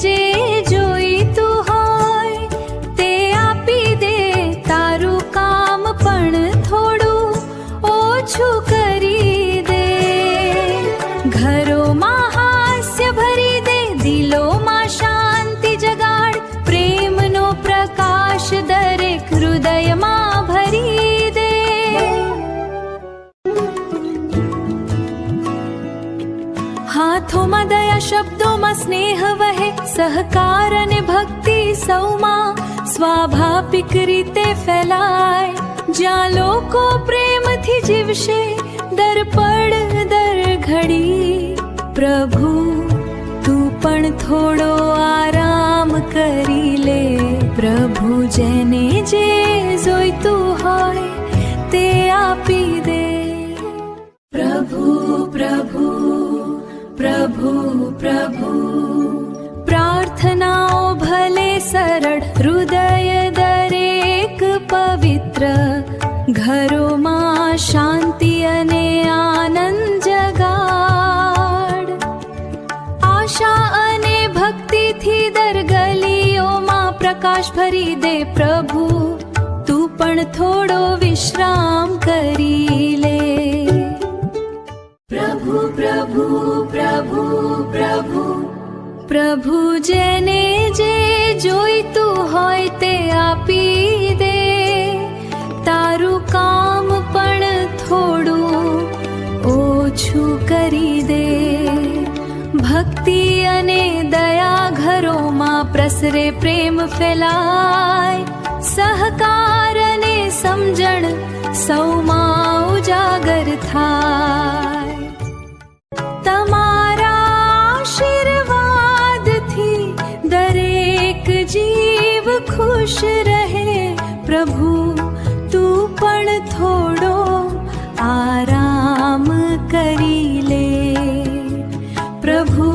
જે જોઈતું હોય તે આપી દે, તારું કામ પણ થોડું ઓછું કરી દે. ઘરોમાં હાસ્ય ભરી દે, દિલોમાં શાંતિ જગાડ, પ્રેમનો પ્રકાશ દરેક હૃદયમાં ભરી દે. હાથોમાં દયા, શબ્દોમાં સ્નેહ વહે, સહકાર અને ભક્તિ સૌમાં સ્વાભાવિક રીતે ફેલાય. જ્યાં લોકો પ્રેમથી જીવશે દર પળ દર ઘડી, પ્રભુ તું પણ થોડો આરામ કરી લે. પ્રભુ જેને જે જોઈતું હોય તે આપી દે. પ્રભુ પ્રભુ પ્રભુ પ્રભુ, પ્રાર્થનાઓ ભલે સરળ, હૃદય દરેક પવિત્ર, ઘરોમાં શાંતિ અને આનંદ જગાડ. આશા અને ભક્તિથી દર ગલીઓમાં પ્રકાશ ભરી દે. પ્રભુ તું પણ થોડો વિશ્રામ કરી લે. પ્રભુ પ્રભુ પ્રભુ પ્રભુ, પ્રભુ જેને જે જોઈતું હોય તે આપી દે, તારું કામ પણ થોડું ઓછું કરી દે. ભક્તિ અને દયા ઘરોમાં પ્રસરે, પ્રેમ ફેલાય, સહકાર અને સમજણ સૌમાં ઉજાગર થાય. તમારા આશીર્વાદથી દરેક જીવ ખુશ રહે. પ્રભુ તું પણ થોડો આરામ કરી લે. પ્રભુ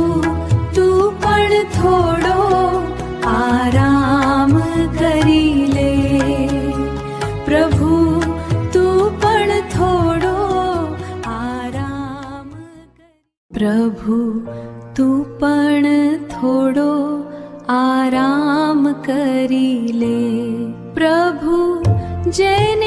તું પણ થોડો આરામ કરી લે. પ્રભુ તું પણ થોડો આરામ. પ્રભુ તું પણ થોડો આરામ કરી લે. પ્રભુ જેને